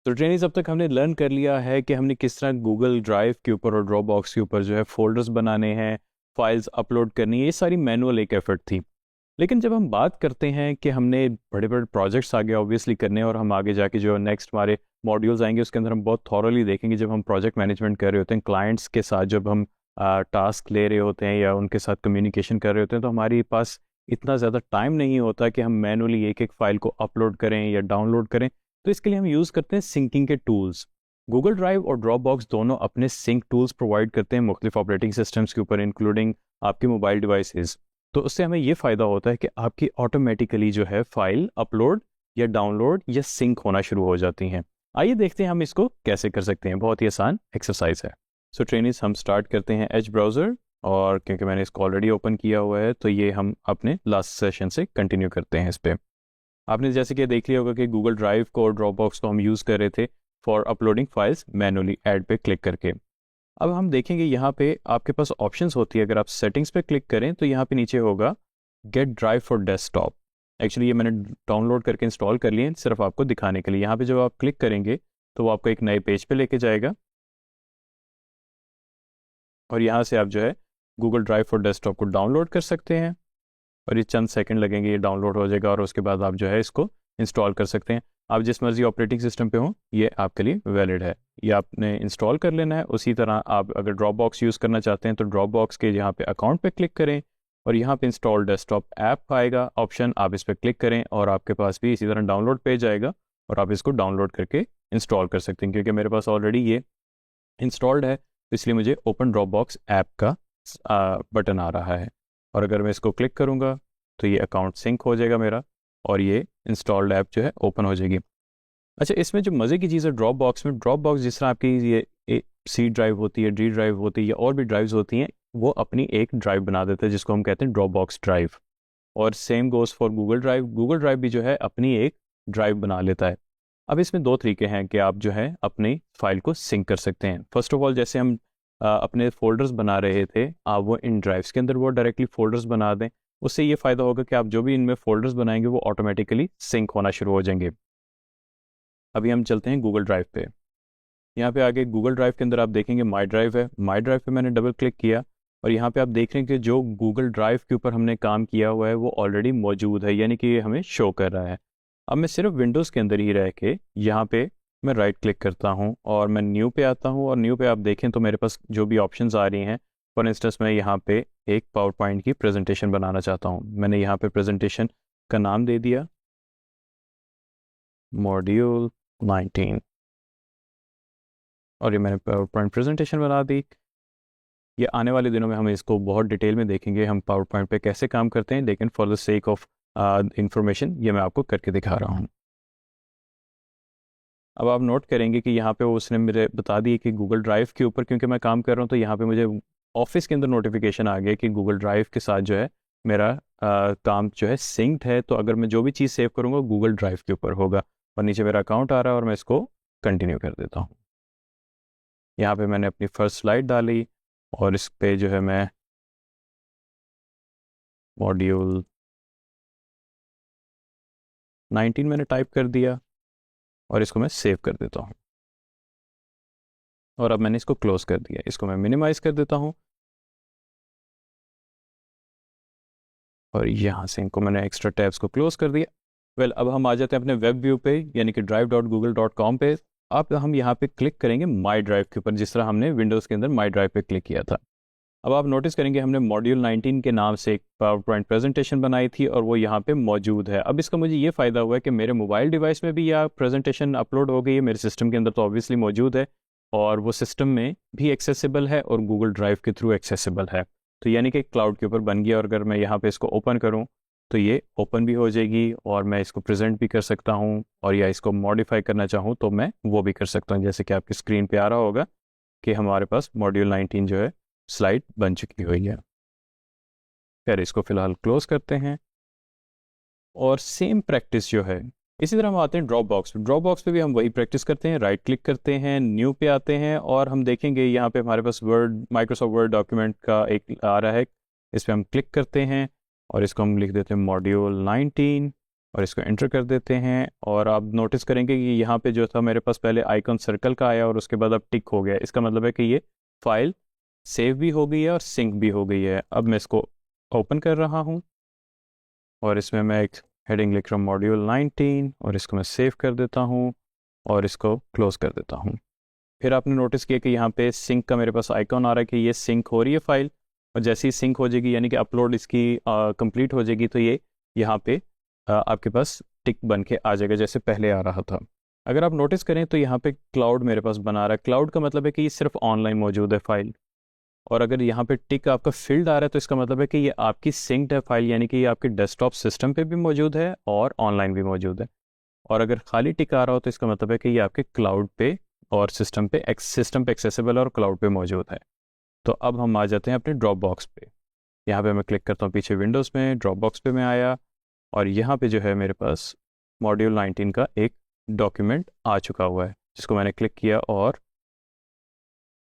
तो ट्रेनिंग्स अब तक हमने लर्न कर लिया है कि हमने किस तरह गूगल ड्राइव के ऊपर और ड्रॉप बॉक्स के ऊपर जो है फोल्डर्स बनाने हैं, फाइल्स अपलोड करनी है। ये सारी मैनुअल एक एफर्ट थी। लेकिन जब हम बात करते हैं कि हमने बड़े बड़े प्रोजेक्ट्स आगे ऑब्वियसली करने हैं और हम आगे जाके जो नेक्स्ट हमारे मॉड्यूल्स आएंगे उसके अंदर हम बहुत थॉरली देखेंगे, जब हम प्रोजेक्ट मैनेजमेंट कर रहे होते हैं क्लाइंट्स के साथ, जब हम टास्क ले रहे होते हैं या उनके साथ कम्युनिकेशन कर रहे होते हैं, तो हमारे पास इतना ज़्यादा टाइम नहीं होता कि हम मैनुअली एक एक फाइल को अपलोड करें या डाउनलोड करें। तो इसके लिए हम यूज़ करते हैं सिंकिंग के टूल्स। गूगल ड्राइव और ड्रॉप बॉक्स दोनों अपने सिंक टूल्स प्रोवाइड करते हैं मुख्तलिफ ऑपरेटिंग सिस्टम्स के ऊपर, इंक्लूडिंग आपके मोबाइल डिवाइसेस। तो उससे हमें ये फ़ायदा होता है कि आपकी ऑटोमेटिकली जो है फाइल अपलोड या डाउनलोड या सिंक होना शुरू हो जाती हैं। आइए देखते हैं हम इसको कैसे कर सकते हैं। बहुत ही आसान एक्सरसाइज है। सो ट्रेनिंग्स हम स्टार्ट करते हैं एज ब्राउज़र, और क्योंकि मैंने इसको ऑलरेडी ओपन किया हुआ है तो ये हम अपने लास्ट सेशन से कंटिन्यू करते हैं इस पर। आपने जैसे कि देख लिया होगा कि गूगल ड्राइव को और ड्रॉप बॉक्स को हम यूज़ कर रहे थे for uploading files manually, add पे क्लिक करके। अब हम देखेंगे यहाँ पे आपके पास ऑप्शंस होती है। अगर आप सेटिंग्स पे क्लिक करें तो यहाँ पे नीचे होगा get drive for desktop. Actually ये मैंने डाउनलोड करके इंस्टॉल कर लिए सिर्फ आपको दिखाने के लिए। यहाँ पे जब आप क्लिक करेंगे तो वो आपको एक नए पेज पे लेके जाएगा और यहाँ से आप जो है गूगल ड्राइव फॉर डेस्कटॉप को डाउनलोड कर सकते हैं और ये चंद सेकंड लगेंगे, ये डाउनलोड हो जाएगा और उसके बाद आप जो है इसको इंस्टॉल कर सकते हैं। आप जिस मर्जी ऑपरेटिंग सिस्टम पे हो ये आपके लिए वैलिड है, ये आपने इंस्टॉल कर लेना है। उसी तरह आप अगर ड्रॉप बॉक्स यूज़ करना चाहते हैं तो ड्रॉप बॉक्स के यहाँ पे अकाउंट पे क्लिक करें और यहाँ पे इंस्टॉल डेस्कटॉप ऐप आएगा ऑप्शन, आप इस पर क्लिक करें और आपके पास भी इसी तरह डाउनलोड पेज आएगा और आप इसको डाउनलोड करके इंस्टॉल कर सकते हैं। क्योंकि मेरे पास ऑलरेडी ये इंस्टॉल्ड है तो इसलिए मुझे ओपन ड्रॉप बॉक्स ऐप का बटन आ रहा है और अगर मैं इसको क्लिक करूँगा तो ये अकाउंट सिंक हो जाएगा मेरा और ये इंस्टॉल्ड ऐप जो है ओपन हो जाएगी। अच्छा, इसमें जो मज़े की चीज़ है ड्रॉप बॉक्स में, ड्रॉप बॉक्स जिस तरह आपकी ये सी ड्राइव होती है, डी ड्राइव होती है या और भी ड्राइव्स होती हैं, वो अपनी एक ड्राइव बना देते हैं जिसको हम कहते हैं ड्रॉप बॉक्स ड्राइव। और same goes for Google drive, Google drive भी जो है अपनी एक ड्राइव बना लेता है। अब इसमें दो तरीके हैं कि आप जो है अपनी फाइल को सिंक कर सकते हैं। फर्स्ट ऑफ ऑल, जैसे हम अपने फोल्डर्स बना रहे थे, आप वो इन ड्राइव्स के अंदर वो डायरेक्टली फोल्डर्स बना दें। उससे ये फ़ायदा होगा कि आप जो भी इनमें फोल्डर्स बनाएंगे वो ऑटोमेटिकली सिंक होना शुरू हो जाएंगे। अभी हम चलते हैं गूगल ड्राइव पे। यहाँ पे आगे गूगल ड्राइव के अंदर आप देखेंगे माई ड्राइव है। माई ड्राइव पे मैंने डबल क्लिक किया और यहाँ पे आप देख रहे हैं कि जो गूगल ड्राइव के ऊपर हमने काम किया हुआ है वो ऑलरेडी मौजूद है, यानी कि ये हमें शो कर रहा है। अब मैं सिर्फ विंडोज़ के अंदर ही रह के यहाँ पे मैं राइट क्लिक करता हूँ और मैं न्यू पे आता हूँ और न्यू पे आप देखें तो मेरे पास जो भी ऑप्शंस आ रही हैं, फॉर इंस्टेंस मैं यहाँ पे एक पावर पॉइंट की प्रेजेंटेशन बनाना चाहता हूँ। मैंने यहाँ पे प्रेजेंटेशन का नाम दे दिया मॉड्यूल 19 और ये मैंने पावर पॉइंट प्रेजेंटेशन बना दी। ये आने वाले दिनों में हम इसको बहुत डिटेल में देखेंगे हम पावर पॉइंट पे कैसे काम करते हैं, लेकिन for the sake of information ये मैं आपको करके दिखा रहा हूँ। अब आप नोट करेंगे कि यहाँ पे उसने मेरे बता दिए कि गूगल ड्राइव के ऊपर क्योंकि मैं काम कर रहा हूँ तो यहाँ पे मुझे ऑफिस के अंदर नोटिफिकेशन आ गया कि गूगल ड्राइव के साथ जो है मेरा काम जो है सिंक्ड है। तो अगर मैं जो भी चीज़ सेव करूँगा गूगल ड्राइव के ऊपर होगा और नीचे मेरा अकाउंट आ रहा है और मैं इसको कंटिन्यू कर देता हूँ। यहाँ पे मैंने अपनी फर्स्ट स्लाइड डाली और इस पे जो है मैं मॉड्यूल 19 मैंने टाइप कर दिया और इसको मैं सेव कर देता हूँ और अब मैंने इसको क्लोज कर दिया। इसको मैं मिनिमाइज कर देता हूँ और यहाँ से इनको मैंने एक्स्ट्रा टैब्स को क्लोज कर दिया। वेल, अब हम आ जाते हैं अपने वेब व्यू पे, यानी कि drive.google.com पे। अब हम यहाँ पे क्लिक करेंगे माई ड्राइव के ऊपर, जिस तरह हमने विंडोज़ के अंदर माई ड्राइव पे क्लिक किया था। अब आप नोटिस करेंगे हमने मॉड्यूल 19 के नाम से एक पावर पॉइंट प्रेजेंटेशन बनाई थी और वो यहाँ पे मौजूद है। अब इसका मुझे ये फ़ायदा हुआ है कि मेरे मोबाइल डिवाइस में भी यह प्रेजेंटेशन अपलोड हो गई है, मेरे सिस्टम के अंदर तो ऑब्वियसली मौजूद है और वो सिस्टम में भी एक्सेसिबल है और गूगल ड्राइव के थ्रू एक्सेसिबल है। तो यानी कि क्लाउड के ऊपर बन गया और अगर मैं यहाँ पे इसको ओपन करूँ तो ये ओपन भी हो जाएगी और मैं इसको प्रेजेंट भी कर सकता हूँ और या इसको मॉडिफाई करना चाहूँ तो मैं वो भी कर सकता हूँ। जैसे कि आपकी स्क्रीन पे आ रहा होगा कि हमारे पास मॉड्यूल 19 जो है स्लाइड बन चुकी हुई है। फिर इसको फिलहाल क्लोज करते हैं और सेम प्रैक्टिस जो है इसी तरह हम आते हैं ड्रॉप बॉक्स पे। ड्रॉप बॉक्स पे भी हम वही प्रैक्टिस करते हैं, राइट क्लिक करते हैं, न्यू पे आते हैं और हम देखेंगे यहाँ पे हमारे पास वर्ड, माइक्रोसॉफ्ट वर्ड डॉक्यूमेंट का एक आ रहा है, इस पर हम क्लिक करते हैं और इसको हम लिख देते हैं मॉड्यूल 19 और इसको एंटर कर देते हैं। और आप नोटिस करेंगे कि यहाँ पे जो था मेरे पास पहले आइकॉन सर्कल का आया और उसके बाद अब टिक हो गया। इसका मतलब है कि ये फाइल सेव भी हो गई है और सिंक भी हो गई है। अब मैं इसको ओपन कर रहा हूँ और इसमें मैं एक हेडिंग लिख रहा हूँ मॉड्यूल 19 और इसको मैं सेव कर देता हूँ और इसको क्लोज कर देता हूँ। फिर आपने नोटिस किया कि यहाँ पे सिंक का मेरे पास आइकॉन आ रहा है कि ये सिंक हो रही है फाइल। और जैसे ही सिंक हो जाएगी यानी कि अपलोड इसकी कंप्लीट हो जाएगी तो ये यहाँ पे आपके पास टिक बन के आ जाएगा जैसे पहले आ रहा था। अगर आप नोटिस करें तो यहाँ पे क्लाउड मेरे पास बना रहा है। क्लाउड का मतलब है कि ये सिर्फ ऑनलाइन मौजूद है फाइल। और अगर यहाँ पे टिक आपका फील्ड आ रहा है तो इसका मतलब है कि ये आपकी सिंक्ड है फाइल, यानी कि ये आपके डेस्कटॉप सिस्टम पे भी मौजूद है और ऑनलाइन भी मौजूद है। और अगर खाली टिक आ रहा हो तो इसका मतलब है कि ये आपके क्लाउड पे और सिस्टम पे एक्सेसिबल और क्लाउड पे मौजूद है। तो अब हम आ जाते हैं अपने ड्रॉप बॉक्स पे। यहाँ पे मैं क्लिक करता हूँ पीछे विंडोज़ में, ड्रॉप बॉक्स पे मैं आया और यहाँ पे जो है मेरे पास मॉड्यूल 19 का एक डॉक्यूमेंट आ चुका हुआ है जिसको मैंने क्लिक किया और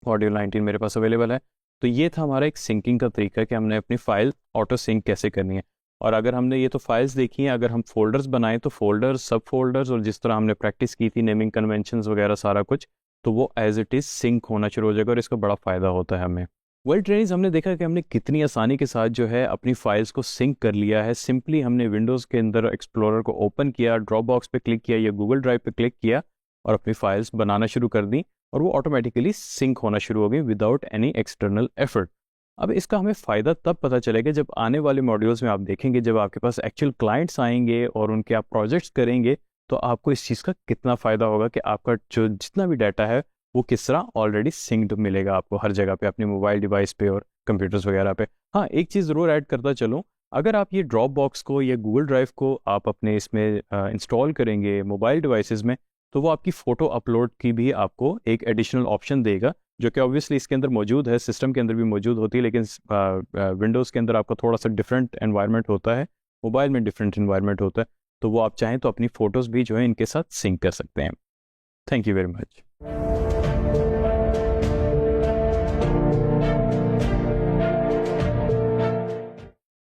मॉड्यूल 19 मेरे पास अवेलेबल है। तो ये था हमारा एक सिंकिंग का तरीका कि हमने अपनी फाइल ऑटो सिंक कैसे करनी है। और अगर हमने ये तो फाइल्स देखी हैं, अगर हम फोल्डर्स बनाएं तो फोल्डर्स, सब फोल्डर्स और जिस तरह हमने प्रैक्टिस की थी नेमिंग कन्वेंशंस वगैरह सारा कुछ, तो वो एज इट इज़ सिंक होना शुरू हो जाएगा और इसका बड़ा फ़ायदा होता है हमें। वेल ट्रेनिंग्स हमने देखा कि हमने कितनी आसानी के साथ जो है अपनी फाइल्स को सिंक कर लिया है। सिंपली हमने विंडोज़ के अंदर एक्सप्लोरर को ओपन किया, ड्रॉप बॉक्स पे क्लिक किया या गूगल ड्राइव पे क्लिक किया और अपनी फाइल्स बनाना शुरू कर दी और वो ऑटोमेटिकली सिंक होना शुरू हो गई विदाउट एनी एक्सटर्नल एफर्ट। अब इसका हमें फ़ायदा तब पता चलेगा जब आने वाले मॉड्यूल्स में आप देखेंगे, जब आपके पास एक्चुअल क्लाइंट्स आएंगे और उनके आप प्रोजेक्ट्स करेंगे तो आपको इस चीज़ का कितना फ़ायदा होगा कि आपका जो जितना भी डाटा है वो किस तरह ऑलरेडी सिंक्ड मिलेगा आपको हर जगह पे, अपने मोबाइल डिवाइस पे और कंप्यूटर्स वगैरह पे। हाँ, एक चीज़ ज़रूर ऐड करता चलूँ, अगर आप ये ड्रॉप बॉक्स को या गूगल ड्राइव को आप अपने इसमें इंस्टॉल करेंगे मोबाइल डिवाइसेस में तो वो आपकी फ़ोटो अपलोड की भी आपको एक एडिशनल ऑप्शन देगा, जो कि ऑब्वियसली इसके अंदर मौजूद है, सिस्टम के अंदर भी मौजूद होती है, लेकिन विंडोज़ के अंदर आपका थोड़ा सा डिफरेंट एनवायरनमेंट होता है, मोबाइल में डिफरेंट एनवायरनमेंट होता है। तो वो आप चाहें तो अपनी फ़ोटोज़ भी जो है इनके साथ सिंक कर सकते हैं। Thank you very much.